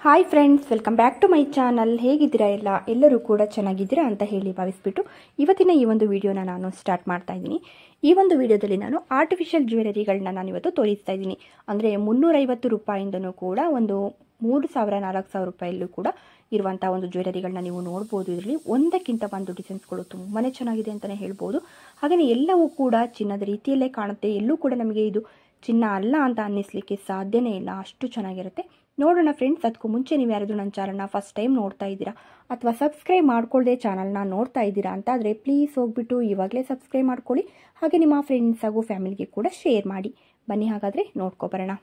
Hi friends, welcome back to my channel. ಹೇಗಿದ್ದೀರಾ ಎಲ್ಲರೂ ಕೂಡ ಚೆನ್ನಾಗಿದ್ದೀರಾ ಅಂತ ಹೇಳಿ ಭಾವಿಸ್ಬಿಟ್ಟು ಇವತ್ತಿನ ಈ ಒಂದು ವಿಡಿಯೋನ ನಾನು ಸ್ಟಾರ್ಟ್ ಮಾಡ್ತಾ ಇದ್ದೀನಿ. ಈ ಒಂದು ವಿಡಿಯೋದಲ್ಲಿ ನಾನು ಆರ್ಟಿಫಿಷಿಯಲ್ ಜ್ಯುವೆಲರಿಗಳನ್ನ ನಾನು ಇವತ್ತು ತೋರಿಸ್ತಾ ಇದ್ದೀನಿ. ಅಂದರೆ 350 ರೂಪಾಯಿಂದನೂ ಕೂಡ ಒಂದು 3000-4000 ರೂಪಾಯಲ್ಲೂ ಕೂಡ ಇರುವಂಥ ಒಂದು ಜ್ಯುವೆಲರಿಗಳನ್ನ ನೀವು ನೋಡ್ಬೋದು. ಇದರಲ್ಲಿ ಒಂದಕ್ಕಿಂತ ಒಂದು ಡಿಸೈನ್ಸ್ಗಳು ತುಂಬಾ ಚೆನ್ನಾಗಿದೆ ಅಂತಲೇ ಹೇಳ್ಬೋದು. ಹಾಗೆಯೇ ಎಲ್ಲವೂ ಕೂಡ ಚಿನ್ನದ ರೀತಿಯಲ್ಲೇ ಕಾಣುತ್ತೆ. ಎಲ್ಲೂ ಕೂಡ ನಮಗೆ ಇದು ಚಿನ್ನ ಅಲ್ಲ ಅಂತ ಅನ್ನಿಸ್ಲಿಕ್ಕೆ ಸಾಧ್ಯನೇ ಇಲ್ಲ, ಅಷ್ಟು ಚೆನ್ನಾಗಿರುತ್ತೆ. ನೋಡೋಣ ಫ್ರೆಂಡ್ಸ್, ಅದಕ್ಕೂ ಮುಂಚೆ ನೀವು ಯಾರಾದರೂ ನನ್ನ ಚಾನಲ್ನ ಫಸ್ಟ್ ಟೈಮ್ ನೋಡ್ತಾ ಇದ್ದೀರಾ ಅಥವಾ ಸಬ್ಸ್ಕ್ರೈಬ್ ಮಾಡ್ಕೊಳ್ಳದೆ ಚಾನಲ್ನ ನೋಡ್ತಾ ಇದ್ದೀರಾ ಅಂತಾದರೆ ಪ್ಲೀಸ್ ಹೋಗ್ಬಿಟ್ಟು ಇವಾಗಲೇ ಸಬ್ಸ್ಕ್ರೈಬ್ ಮಾಡ್ಕೊಳ್ಳಿ. ಹಾಗೆ ನಿಮ್ಮ ಫ್ರೆಂಡ್ಸ್ ಹಾಗೂ ಫ್ಯಾಮಿಲಿಗೆ ಕೂಡ ಶೇರ್ ಮಾಡಿ. ಬನ್ನಿ ಹಾಗಾದರೆ ನೋಡ್ಕೊಬರೋಣ.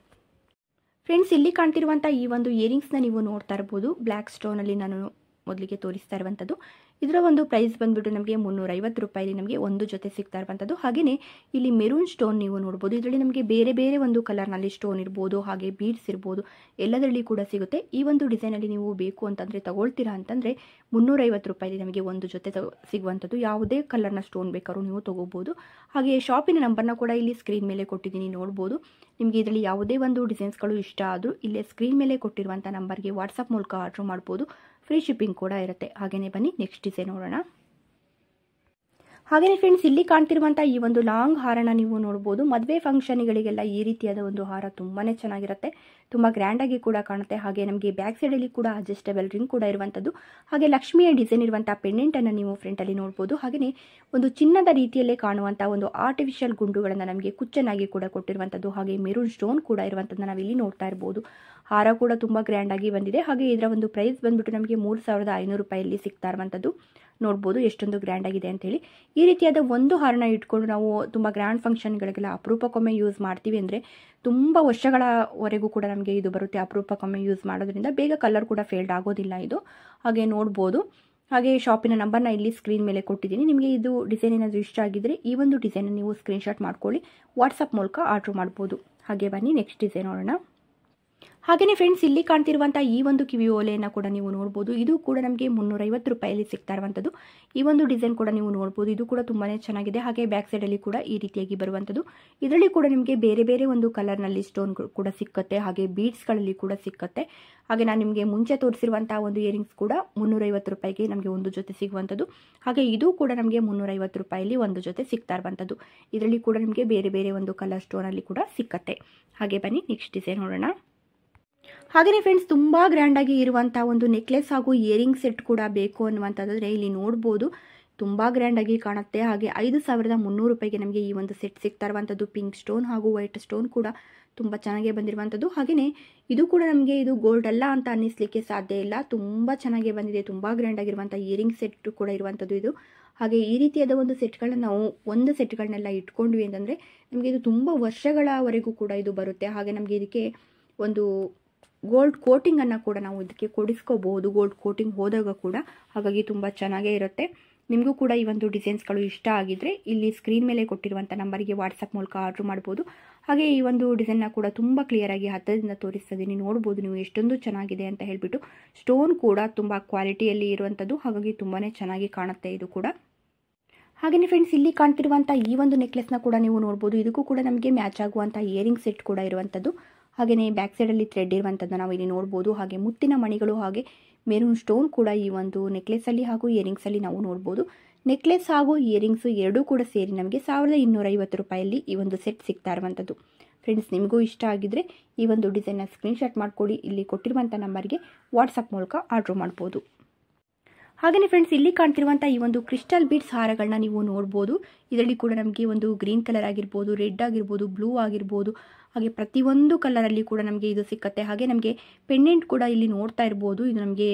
ಫ್ರೆಂಡ್ಸ್, ಇಲ್ಲಿ ಕಾಣ್ತಿರುವಂಥ ಈ ಒಂದು ಇಯರಿಂಗ್ಸ್ನ ನೀವು ನೋಡ್ತಾ ಇರ್ಬೋದು. ಬ್ಲ್ಯಾಕ್ ಸ್ಟೋನಲ್ಲಿ ನಾನು ಮೊದಲಿಗೆ ತೋರಿಸ್ತಾ ಇರುವಂಥದ್ದು. ಇದರ ಒಂದು ಪ್ರೈಸ್ ಬಂದುಬಿಟ್ಟು ನಮಗೆ 350 ರೂಪಾಯಿಲಿ ನಮಗೆ ಒಂದು ಜೊತೆ ಸಿಗ್ತಾ ಇರುವಂಥದ್ದು. ಹಾಗೆಯೇ ಇಲ್ಲಿ ಮೆರೂನ್ ಸ್ಟೋನ್ ನೀವು ನೋಡ್ಬೋದು. ಇದರಲ್ಲಿ ನಮಗೆ ಬೇರೆ ಬೇರೆ ಒಂದು ಕಲರ್ನಲ್ಲಿ ಸ್ಟೋನ್ ಇರ್ಬೋದು, ಹಾಗೆ ಬೀಡ್ಸ್ ಇರ್ಬೋದು, ಎಲ್ಲದರಲ್ಲಿ ಕೂಡ ಸಿಗುತ್ತೆ. ಈ ಒಂದು ಡಿಸೈನಲ್ಲಿ ನೀವು ಬೇಕು ಅಂತಂದರೆ ತಗೊಳ್ತೀರಾ ಅಂತಂದರೆ 350 ರೂಪಾಯಿಲಿ ನಮಗೆ ಒಂದು ಜೊತೆ ಸಿಗುವಂಥದ್ದು. ಯಾವುದೇ ಕಲರ್ನ ಸ್ಟೋನ್ ಬೇಕಾದ್ರೂ ನೀವು ತೊಗೋಬೋದು. ಹಾಗೆ ಶಾಪಿನ ನಂಬರ್ನ ಕೂಡ ಇಲ್ಲಿ ಸ್ಕ್ರೀನ್ ಮೇಲೆ ಕೊಟ್ಟಿದ್ದೀನಿ, ನೋಡ್ಬೋದು. ನಿಮಗೆ ಇದರಲ್ಲಿ ಯಾವುದೇ ಒಂದು ಡಿಸೈನ್ಸ್ಗಳು ಇಷ್ಟ ಆದರೂ ಇಲ್ಲೇ ಸ್ಕ್ರೀನ್ ಮೇಲೆ ಕೊಟ್ಟಿರುವಂಥ ನಂಬರ್ಗೆ ವಾಟ್ಸಪ್ ಮೂಲಕ ಆರ್ಡ್ರ್ ಮಾಡ್ಬೋದು. ಫ್ರೀ ಶಿಪ್ಪಿಂಗ್ ಕೂಡ ಇರುತ್ತೆ. ಹಾಗೆಯೇ ಬನ್ನಿ ನೆಕ್ಸ್ಟ್ ಡಿಸೈನ್ ನೋಡೋಣ. ಹಾಗೆಯೇ ಫ್ರೆಂಡ್ಸ್, ಇಲ್ಲಿ ಕಾಣ್ತಿರುವಂಥ ಈ ಒಂದು ಲಾಂಗ್ ಹಾರನ ನೀವು ನೋಡ್ಬೋದು. ಮದುವೆ ಫಂಕ್ಷನ್ಗಳಿಗೆಲ್ಲ ಈ ರೀತಿಯಾದ ಒಂದು ಹಾರ ತುಂಬಾ ಚೆನ್ನಾಗಿರುತ್ತೆ, ತುಂಬ ಗ್ರ್ಯಾಂಡಾಗಿ ಕೂಡ ಕಾಣುತ್ತೆ. ಹಾಗೆ ನಮಗೆ ಬ್ಯಾಕ್ ಸೈಡಲ್ಲಿ ಕೂಡ ಅಡ್ಜಸ್ಟಬಲ್ ರಿಂಗ್ ಕೂಡ ಇರುವಂಥದ್ದು. ಹಾಗೆ ಲಕ್ಷ್ಮಿಯ ಡಿಸೈನ್ ಇರುವಂಥ ಪೆಂಡೆಂಟನ್ನು ನೀವು ಫ್ರಂಟಲ್ಲಿ ನೋಡ್ಬೋದು. ಹಾಗೆಯೇ ಒಂದು ಚಿನ್ನದ ರೀತಿಯಲ್ಲೇ ಕಾಣುವಂಥ ಒಂದು ಆರ್ಟಿಫಿಷಿಯಲ್ ಗುಂಡುಗಳನ್ನು ನಮಗೆ ಕುಚ್ಚನ್ನಾಗಿ ಕೂಡ ಕೊಟ್ಟಿರುವಂಥದ್ದು. ಹಾಗೆ ಮೆರೂನ್ ಸ್ಟೋನ್ ಕೂಡ ಇರುವಂಥದ್ದನ್ನು ನಾವಿಲ್ಲಿ ನೋಡ್ತಾ ಇರ್ಬೋದು. ಹಾರ ಕೂಡ ತುಂಬ ಗ್ರ್ಯಾಂಡಾಗಿ ಬಂದಿದೆ. ಹಾಗೆ ಇದರ ಒಂದು ಪ್ರೈಸ್ ಬಂದುಬಿಟ್ಟು ನಮಗೆ 3500 ರೂಪಾಯಲ್ಲಿ ಸಿಗ್ತಾ ಇರುವಂಥದ್ದು. ನೋಡ್ಬೋದು ಎಷ್ಟೊಂದು ಗ್ರ್ಯಾಂಡ್ ಆಗಿದೆ ಅಂತೇಳಿ. ಈ ರೀತಿಯಾದ ಒಂದು ಹಾರನ ಇಟ್ಕೊಂಡು ನಾವು ತುಂಬ ಗ್ರ್ಯಾಂಡ್ ಫಂಕ್ಷನ್ಗಳಿಗೆಲ್ಲ ಅಪರೂಪಕ್ಕೊಮ್ಮೆ ಯೂಸ್ ಮಾಡ್ತೀವಿ ಅಂದರೆ ತುಂಬ ವರ್ಷಗಳವರೆಗೂ ಕೂಡ ನಮಗೆ ಇದು ಬರುತ್ತೆ. ಅಪರೂಪಕ್ಕೊಮ್ಮೆ ಯೂಸ್ ಮಾಡೋದ್ರಿಂದ ಬೇಗ ಕಲರ್ ಕೂಡ ಫೇಲ್ಡ್ ಆಗೋದಿಲ್ಲ ಇದು. ಹಾಗೆ ನೋಡ್ಬೋದು. ಹಾಗೆ ಶಾಪಿನ ನಂಬರ್ನ ಇಲ್ಲಿ ಸ್ಕ್ರೀನ್ ಮೇಲೆ ಕೊಟ್ಟಿದ್ದೀನಿ. ನಿಮಗೆ ಇದು ಡಿಸೈನ್ ಏನಾದರೂ ಇಷ್ಟ ಆಗಿದ್ದರೆ ಈ ಒಂದು ಡಿಸೈನ್ ನೀವು ಸ್ಕ್ರೀನ್ಶಾಟ್ ಮಾಡ್ಕೊಳ್ಳಿ, ವಾಟ್ಸಪ್ ಮೂಲಕ ಆರ್ಡ್ರ್ ಮಾಡ್ಬೋದು. ಹಾಗೆ ಬನ್ನಿ ನೆಕ್ಸ್ಟ್ ಡಿಸೈನ್ ನೋಡೋಣ. ಹಾಗೆಯೇ ಫ್ರೆಂಡ್ಸ್, ಇಲ್ಲಿ ಕಾಣ್ತಿರುವಂಥ ಈ ಒಂದು ಕಿವಿ ಓಲೆಯನ್ನು ಕೂಡ ನೀವು ನೋಡ್ಬೋದು. ಇದು ಕೂಡ ನಮಗೆ 350 ರೂಪಾಯಲ್ಲಿ ಸಿಗ್ತಾ ಇರುವಂಥದ್ದು. ಈ ಒಂದು ಡಿಸೈನ್ ಕೂಡ ನೀವು ನೋಡ್ಬೋದು. ಇದು ಕೂಡ ತುಂಬಾ ಚೆನ್ನಾಗಿದೆ. ಹಾಗೆ ಬ್ಯಾಕ್ ಸೈಡಲ್ಲಿ ಕೂಡ ಈ ರೀತಿಯಾಗಿ ಬರುವಂಥದ್ದು. ಇದರಲ್ಲಿ ಕೂಡ ನಿಮಗೆ ಬೇರೆ ಬೇರೆ ಒಂದು ಕಲರ್ನಲ್ಲಿ ಸ್ಟೋನ್ಗಳು ಕೂಡ ಸಿಕ್ಕತ್ತೆ. ಹಾಗೆ ಬೀಡ್ಸ್ಗಳಲ್ಲಿ ಕೂಡ ಸಿಕ್ಕತ್ತೆ. ಹಾಗೆ ನಾನು ನಿಮಗೆ ಮುಂಚೆ ತೋರಿಸಿರುವಂಥ ಒಂದು ಇಯರಿಂಗ್ಸ್ ಕೂಡ 350 ರೂಪಾಯಿಗೆ ನಮಗೆ ಒಂದು ಜೊತೆ ಸಿಗುವಂಥದ್ದು. ಹಾಗೆ ಇದು ಕೂಡ ನಮಗೆ 350 ರೂಪಾಯಲ್ಲಿ ಒಂದು ಜೊತೆ ಸಿಗ್ತಾ ಇರುವಂಥದ್ದು. ಇದರಲ್ಲಿ ಕೂಡ ನಿಮಗೆ ಬೇರೆ ಬೇರೆ ಒಂದು ಕಲರ್ ಸ್ಟೋನಲ್ಲಿ ಕೂಡ ಸಿಕ್ಕತ್ತೆ. ಹಾಗೆ ಬನ್ನಿ ನೆಕ್ಸ್ಟ್ ಡಿಸೈನ್ ನೋಡೋಣ. ಹಾಗೆಯೇ ಫ್ರೆಂಡ್ಸ್, ತುಂಬ ಗ್ರ್ಯಾಂಡಾಗಿ ಇರುವಂಥ ಒಂದು ನೆಕ್ಲೆಸ್ ಹಾಗೂ ಇಯರಿಂಗ್ ಸೆಟ್ ಕೂಡ ಬೇಕು ಅನ್ನುವಂಥದ್ದಾದರೆ ಇಲ್ಲಿ ನೋಡ್ಬೋದು. ತುಂಬ ಗ್ರ್ಯಾಂಡಾಗಿ ಕಾಣುತ್ತೆ. ಹಾಗೆ 5300 ರೂಪಾಯಿಗೆ ನಮಗೆ ಈ ಒಂದು ಸೆಟ್ ಸಿಗ್ತಾ ಇರುವಂಥದ್ದು. ಪಿಂಕ್ ಸ್ಟೋನ್ ಹಾಗೂ ವೈಟ್ ಸ್ಟೋನ್ ಕೂಡ ತುಂಬ ಚೆನ್ನಾಗೇ ಬಂದಿರುವಂಥದ್ದು. ಹಾಗೆಯೇ ಇದು ಕೂಡ ನಮಗೆ ಇದು ಗೋಲ್ಡ್ ಅಲ್ಲ ಅಂತ ಅನ್ನಿಸ್ಲಿಕ್ಕೆ ಸಾಧ್ಯ ಇಲ್ಲ, ತುಂಬ ಚೆನ್ನಾಗೇ ಬಂದಿದೆ. ತುಂಬ ಗ್ರ್ಯಾಂಡಾಗಿರುವಂಥ ಇಯರಿಂಗ್ ಸೆಟ್ ಕೂಡ ಇರುವಂಥದ್ದು ಇದು. ಹಾಗೆ ಈ ರೀತಿಯಾದ ಒಂದು ಸೆಟ್ಗಳನ್ನ ನಾವು ಒಂದು ಸೆಟ್ಗಳನ್ನೆಲ್ಲ ಇಟ್ಕೊಂಡ್ವಿ ಅಂತಂದರೆ ನಮಗೆ ಇದು ತುಂಬ ವರ್ಷಗಳವರೆಗೂ ಕೂಡ ಇದು ಬರುತ್ತೆ. ಹಾಗೆ ನಮಗೆ ಇದಕ್ಕೆ ಒಂದು ಗೋಲ್ಡ್ ಕೋಟಿಂಗನ್ನು ಕೂಡ ನಾವು ಇದಕ್ಕೆ ಕೊಡಿಸ್ಕೋಬಹುದು, ಗೋಲ್ಡ್ ಕೋಟಿಂಗ್ ಹೋದಾಗ ಕೂಡ. ಹಾಗಾಗಿ ತುಂಬ ಚೆನ್ನಾಗೇ ಇರುತ್ತೆ. ನಿಮಗೂ ಕೂಡ ಈ ಒಂದು ಡಿಸೈನ್ಸ್ಗಳು ಇಷ್ಟ ಆಗಿದ್ದರೆ ಇಲ್ಲಿ ಸ್ಕ್ರೀನ್ ಮೇಲೆ ಕೊಟ್ಟಿರುವಂಥ ನಂಬರಿಗೆ ವಾಟ್ಸಪ್ ಮೂಲಕ ಆರ್ಡ್ರ್ ಮಾಡ್ಬೋದು. ಹಾಗೆ ಈ ಒಂದು ಡಿಸೈನ್ನ ಕೂಡ ತುಂಬ ಕ್ಲಿಯರಾಗಿ ಹತ್ತಿರದಿಂದ ತೋರಿಸ್ತಿದ್ದೀನಿ, ನೋಡ್ಬೋದು ನೀವು ಎಷ್ಟೊಂದು ಚೆನ್ನಾಗಿದೆ ಅಂತ ಹೇಳಿಬಿಟ್ಟು. ಸ್ಟೋನ್ ಕೂಡ ತುಂಬ ಕ್ವಾಲಿಟಿಯಲ್ಲಿ ಇರುವಂಥದ್ದು. ಹಾಗಾಗಿ ತುಂಬಾ ಚೆನ್ನಾಗಿ ಕಾಣುತ್ತೆ ಇದು ಕೂಡ. ಹಾಗೆಯೇ ಫ್ರೆಂಡ್ಸ್, ಇಲ್ಲಿ ಕಾಣ್ತಿರುವಂಥ ಈ ಒಂದು ನೆಕ್ಲೆಸ್ನ ಕೂಡ ನೀವು ನೋಡ್ಬೋದು. ಇದಕ್ಕೂ ಕೂಡ ನಮಗೆ ಮ್ಯಾಚ್ ಆಗುವಂಥ ಇಯರಿಂಗ್ ಸೆಟ್ ಕೂಡ ಇರುವಂಥದ್ದು. ಹಾಗೆಯೇ ಬ್ಯಾಕ್ ಸೈಡಲ್ಲಿ ಥ್ರೆಡ್ ಇರುವಂಥದ್ದನ್ನು ನಾವು ಇಲ್ಲಿ ನೋಡ್ಬೋದು. ಹಾಗೆ ಮುತ್ತಿನ ಮಣಿಗಳು ಹಾಗೆ ಮೆರೂನ್ ಸ್ಟೋನ್ ಕೂಡ ಈ ಒಂದು ನೆಕ್ಲೆಸಲ್ಲಿ ಹಾಗೂ ಇಯರಿಂಗ್ಸಲ್ಲಿ ನಾವು ನೋಡ್ಬೋದು. ನೆಕ್ಲೆಸ್ ಹಾಗೂ ಇಯರಿಂಗ್ಸು ಎರಡೂ ಕೂಡ ಸೇರಿ ನಮಗೆ 1250 ರೂಪಾಯಲ್ಲಿ ಈ ಒಂದು ಸೆಟ್ ಸಿಗ್ತಾ ಇರುವಂಥದ್ದು. ಫ್ರೆಂಡ್ಸ್, ನಿಮಗೂ ಇಷ್ಟ ಆಗಿದ್ದರೆ ಈ ಒಂದು ಡಿಸೈನ್ನ ಸ್ಕ್ರೀನ್ಶಾಟ್ ಮಾಡ್ಕೊಳ್ಳಿ, ಇಲ್ಲಿ ಕೊಟ್ಟಿರುವಂಥ ನಂಬರ್ಗೆ ವಾಟ್ಸಪ್ ಮೂಲಕ ಆರ್ಡ್ರ್ ಮಾಡ್ಬೋದು. ಹಾಗೆಯೇ ಫ್ರೆಂಡ್ಸ್, ಇಲ್ಲಿ ಕಾಣ್ತಿರುವಂಥ ಈ ಒಂದು ಕ್ರಿಸ್ಟಲ್ ಬೀಡ್ಸ್ ಹಾರಗಳನ್ನ ನೀವು ನೋಡ್ಬೋದು. ಇದರಲ್ಲಿ ಕೂಡ ನಮಗೆ ಒಂದು ಗ್ರೀನ್ ಕಲರ್ ಆಗಿರ್ಬೋದು, ರೆಡ್ ಆಗಿರ್ಬೋದು, ಬ್ಲೂ ಆಗಿರ್ಬೋದು, ಹಾಗೆ ಪ್ರತಿಯೊಂದು ಕಲರಲ್ಲಿ ಕೂಡ ನಮಗೆ ಇದು ಸಿಕ್ಕತ್ತೆ. ಹಾಗೆ ನಮಗೆ ಪೆಂಡೆಂಟ್ ಕೂಡ ಇಲ್ಲಿ ನೋಡ್ತಾ ಇರ್ಬೋದು. ಇದು ನಮಗೆ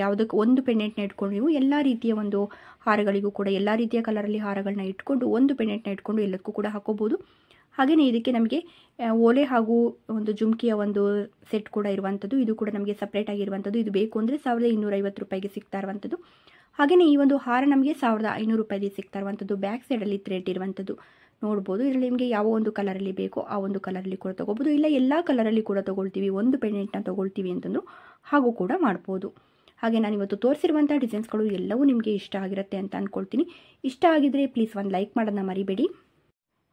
ಯಾವುದಕ್ಕೆ ಒಂದು ಪೆಂಡೆಂಟ್ನ ಇಟ್ಕೊಂಡು ನೀವು ಎಲ್ಲ ರೀತಿಯ ಒಂದು ಹಾರಗಳಿಗೂ ಕೂಡ ಎಲ್ಲ ರೀತಿಯ ಕಲರಲ್ಲಿ ಹಾರಗಳನ್ನ ಇಟ್ಕೊಂಡು ಒಂದು ಪೆಂಡೆಂಟ್ನ ಇಟ್ಕೊಂಡು ಎಲ್ಲದಕ್ಕೂ ಕೂಡ ಹಾಕೋಬೋದು. ಹಾಗೆಯೇ ಇದಕ್ಕೆ ನಮಗೆ ಓಲೆ ಹಾಗೂ ಒಂದು ಜುಮ್ಕಿಯ ಒಂದು ಸೆಟ್ ಕೂಡ ಇರುವಂಥದ್ದು. ಇದು ಕೂಡ ನಮಗೆ ಸಪ್ರೇಟ್ ಆಗಿರುವಂಥದ್ದು. ಇದು ಬೇಕು ಅಂದರೆ 1250 ರೂಪಾಯಿಗೆ ಸಿಗ್ತಾ ಇರುವಂಥದ್ದು. ಹಾಗೆಯೇ ಈ ಒಂದು ಹಾರ ನಮಗೆ 1500 ರೂಪಾಯಿಗೆ ಸಿಗ್ತಾ ಇರುವಂಥದ್ದು. ಬ್ಯಾಕ್ ಸೈಡಲ್ಲಿ ಥ್ರೆಡ್ ಇರುವಂಥದ್ದು ನೋಡ್ಬೋದು. ಇದರಲ್ಲಿ ನಿಮಗೆ ಯಾವ ಒಂದು ಕಲರಲ್ಲಿ ಬೇಕೋ ಆ ಒಂದು ಕಲರಲ್ಲಿ ಕೂಡ ತೊಗೋಬೋದು. ಇಲ್ಲ ಎಲ್ಲ ಕಲರಲ್ಲಿ ಕೂಡ ತೊಗೊಳ್ತೀವಿ, ಒಂದು ಪೆಂಡೆಂಟ್ನ ತೊಗೊಳ್ತೀವಿ ಅಂತಂದು ಹಾಗೂ ಕೂಡ ಮಾಡ್ಬೋದು. ಹಾಗೆ ನಾನು ಇವತ್ತು ತೋರಿಸಿರುವಂಥ ಡಿಸೈನ್ಸ್ಗಳು ಎಲ್ಲವೂ ನಿಮಗೆ ಇಷ್ಟ ಆಗಿರುತ್ತೆ ಅಂತ ಅಂದ್ಕೊಳ್ತೀನಿ. ಇಷ್ಟ ಆಗಿದ್ದರೆ ಪ್ಲೀಸ್ ಒಂದು ಲೈಕ್ ಮಾಡೋದನ್ನ ಮರಿಬೇಡಿ.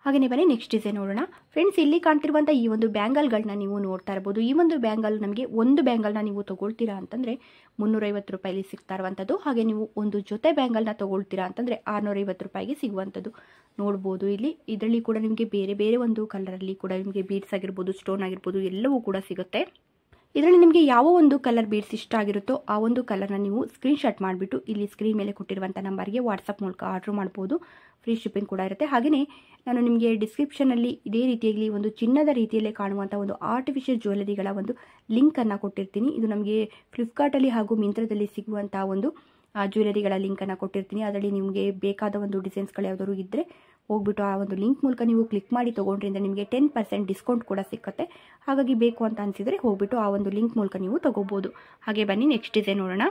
ಹಾಗೆಯೇ ಬನ್ನಿ ನೆಕ್ಸ್ಟ್ ಡಿಸೈನ್ ನೋಡೋಣ ಫ್ರೆಂಡ್ಸ್. ಇಲ್ಲಿ ಕಾಣ್ತಿರುವಂಥ ಈ ಒಂದು ಬ್ಯಾಂಗಲ್ಗಳನ್ನ ನೀವು ನೋಡ್ತಾ ಇರ್ಬೋದು. ಈ ಒಂದು ಬ್ಯಾಂಗಲ್ ನಮಗೆ ಒಂದು ಬ್ಯಾಂಗಲ್ನ ನೀವು ತೊಗೊಳ್ತೀರಾ ಅಂತಂದರೆ 350 ರೂಪಾಯಲ್ಲಿ ಸಿಗ್ತಾ ಇರುವಂಥದ್ದು. ಹಾಗೆ ನೀವು ಒಂದು ಜೊತೆ ಬ್ಯಾಂಗಲ್ನ ತೊಗೊಳ್ತೀರಾ ಅಂತಂದರೆ 650 ರೂಪಾಯಿಗೆ ಸಿಗುವಂಥದ್ದು ನೋಡ್ಬೋದು. ಇದರಲ್ಲಿ ಕೂಡ ನಿಮಗೆ ಬೇರೆ ಬೇರೆ ಒಂದು ಕಲರಲ್ಲಿ ಕೂಡ ನಿಮಗೆ ಬೀಡ್ಸ್ ಆಗಿರ್ಬೋದು, ಸ್ಟೋನ್ ಆಗಿರ್ಬೋದು ಎಲ್ಲವೂ ಕೂಡ ಸಿಗುತ್ತೆ. ಇದರಲ್ಲಿ ನಿಮಗೆ ಯಾವ ಒಂದು ಕಲರ್ ಬೀಡ್ಸ್ ಇಷ್ಟ ಆಗಿರುತ್ತೋ ಆ ಒಂದು ಕಲರ್ನ ನೀವು ಸ್ಕ್ರೀನ್ಶಾಟ್ ಮಾಡಿಬಿಟ್ಟು ಇಲ್ಲಿ ಸ್ಕ್ರೀನ್ ಮೇಲೆ ಕೊಟ್ಟಿರುವಂಥ ನಂಬರ್ಗೆ ವಾಟ್ಸಪ್ ಮೂಲಕ ಆರ್ಡ್ರ್ ಮಾಡ್ಬೋದು. ಫ್ರೀ ಶಿಪ್ಪಿಂಗ್ ಕೂಡ ಇರುತ್ತೆ. ಹಾಗೆಯೇ ನಾನು ನಿಮಗೆ ಡಿಸ್ಕ್ರಿಪ್ಷನಲ್ಲಿ ಇದೇ ರೀತಿಯಾಗಿ ಒಂದು ಚಿನ್ನದ ರೀತಿಯಲ್ಲೇ ಕಾಣುವಂಥ ಒಂದು ಆರ್ಟಿಫಿಷಿಯಲ್ ಜ್ಯುವೆಲರಿಗಳ ಒಂದು ಲಿಂಕನ್ನು ಕೊಟ್ಟಿರ್ತೀನಿ. ಇದು ನಮಗೆ ಫ್ಲಿಪ್ಕಾರ್ಟಲ್ಲಿ ಹಾಗೂ ಮಿಂತ್ರದಲ್ಲಿ ಸಿಗುವಂಥ ಒಂದು ಜ್ಯುವೆಲರಿಗಳ ಲಿಂಕನ್ನು ಕೊಟ್ಟಿರ್ತೀನಿ. ಅದರಲ್ಲಿ ನಿಮಗೆ ಬೇಕಾದ ಒಂದು ಡಿಸೈನ್ಸ್ಗಳು ಯಾವುದಾದ್ರು ಇದ್ದರೆ ಹೋಗ್ಬಿಟ್ಟು ಆ ಒಂದು ಲಿಂಕ್ ಮೂಲಕ ನೀವು ಕ್ಲಿಕ್ ಮಾಡಿ ತೊಗೊಂಡ್ರಿಂದ ನಿಮಗೆ 10% ಡಿಸ್ಕೌಂಟ್ ಕೂಡ ಸಿಕ್ಕತ್ತೆ. ಹಾಗಾಗಿ ಬೇಕು ಅಂತ ಅನಿಸಿದರೆ ಹೋಗ್ಬಿಟ್ಟು ಆ ಒಂದು ಲಿಂಕ್ ಮೂಲಕ ನೀವು ತೊಗೋಬೋದು. ಹಾಗೆ ಬನ್ನಿ ನೆಕ್ಸ್ಟ್ ಡಿಸೈನ್ ನೋಡೋಣ.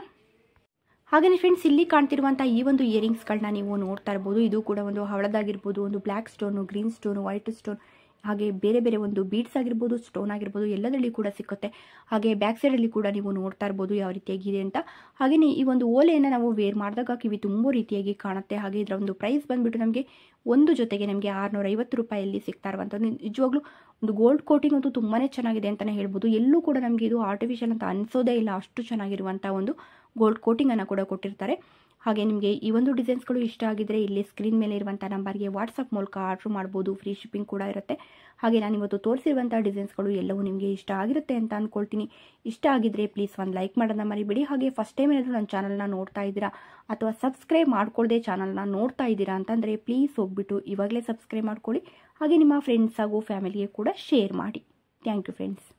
ಹಾಗೆಯೇ ಫ್ರೆಂಡ್ಸ್, ಇಲ್ಲಿ ಕಾಣ್ತಿರುವಂಥ ಈ ಒಂದು ಇಯರಿಂಗ್ಸ್ಗಳನ್ನ ನೀವು ನೋಡ್ತಾ ಇರ್ಬೋದು. ಇದು ಕೂಡ ಒಂದು ಹವಳದಾಗಿರ್ಬೋದು, ಒಂದು black stone, green stone, white stone, ಹಾಗೆ ಬೇರೆ ಬೇರೆ ಒಂದು ಬೀಡ್ಸ್ ಆಗಿರ್ಬೋದು, ಸ್ಟೋನ್ ಆಗಿರ್ಬೋದು ಎಲ್ಲದರಲ್ಲಿ ಕೂಡ ಸಿಕ್ಕುತ್ತೆ. ಹಾಗೆ ಬ್ಯಾಕ್ ಸೈಡಲ್ಲಿ ಕೂಡ ನೀವು ನೋಡ್ತಾ ಇರ್ಬೋದು ಯಾವ ರೀತಿಯಾಗಿದೆ ಅಂತ. ಹಾಗೆಯೇ ಈ ಒಂದು ಓಲೆಯನ್ನು ನಾವು ವೇರ್ ಮಾಡಿದಾಗ ಕಿವಿ ತುಂಬ ರೀತಿಯಾಗಿ ಕಾಣುತ್ತೆ. ಹಾಗೆ ಇದರ ಒಂದು ಪ್ರೈಸ್ ಬಂದುಬಿಟ್ಟು ನಮಗೆ ಒಂದು ಜೊತೆಗೆ ನಮಗೆ 650 ರೂಪಾಯಲ್ಲಿ ಸಿಗ್ತಾ ಇರುವಂಥದ್ದು. ನಿಜವಾಗ್ಲೂ ಒಂದು ಗೋಲ್ಡ್ ಕೋಟಿಂಗ್ ಅಂತೂ ತುಂಬಾ ಚೆನ್ನಾಗಿದೆ ಅಂತಲೇ ಹೇಳ್ಬೋದು. ಎಲ್ಲೂ ಕೂಡ ನಮಗೆ ಇದು ಆರ್ಟಿಫಿಷಿಯಲ್ ಅಂತ ಅನಿಸೋದೇ ಇಲ್ಲ, ಅಷ್ಟು ಚೆನ್ನಾಗಿರುವಂಥ ಒಂದು ಗೋಲ್ಡ್ ಕೋಟಿಂಗನ್ನು ಕೂಡ ಕೊಟ್ಟಿರ್ತಾರೆ. ಹಾಗೆ ನಿಮಗೆ ಈ ಒಂದು ಡಿಸೈನ್ಸ್ಗಳು ಇಷ್ಟ ಆಗಿದ್ದರೆ ಇಲ್ಲಿ ಸ್ಕ್ರೀನ್ ಮೇಲೆ ಇರುವಂಥ ನಂಬರ್ಗೆ ವಾಟ್ಸಪ್ ಮೂಲಕ ಆರ್ಡ್ರ್ ಮಾಡ್ಬೋದು. ಫ್ರೀ ಶಿಪ್ಪಿಂಗ್ ಕೂಡ ಇರುತ್ತೆ. ಹಾಗೆ ನಾನು ಇವತ್ತು ತೋರಿಸಿರುವಂಥ ಡಿಸೈನ್ಸ್ಗಳು ಎಲ್ಲವೂ ನಿಮಗೆ ಇಷ್ಟ ಆಗಿರುತ್ತೆ ಅಂತ ಅಂದ್ಕೊಳ್ತೀನಿ. ಇಷ್ಟ ಆಗಿದ್ದರೆ ಪ್ಲೀಸ್ ಒಂದು ಲೈಕ್ ಮಾಡೋದನ್ನ ಮರಿಬೇಡಿ. ಹಾಗೆ ಫಸ್ಟ್ ಟೈಮ್ ಏನಾದರೂ ನನ್ನ ಚಾನಲ್ನ ನೋಡ್ತಾ ಇದ್ದೀರಾ ಅಥವಾ ಸಬ್ಸ್ಕ್ರೈಬ್ ಮಾಡ್ಕೊಳ್ಳದೆ ಚಾನಲ್ನ ನೋಡ್ತಾ ಇದ್ದೀರಾ ಅಂತಂದರೆ ಪ್ಲೀಸ್ ಹೋಗ್ಬಿಟ್ಟು ಇವಾಗಲೇ ಸಬ್ಸ್ಕ್ರೈಬ್ ಮಾಡ್ಕೊಳ್ಳಿ. ಹಾಗೆ ನಿಮ್ಮ ಫ್ರೆಂಡ್ಸ್ ಹಾಗೂ ಫ್ಯಾಮಿಲಿಗೆ ಕೂಡ ಶೇರ್ ಮಾಡಿ. Thank you friends.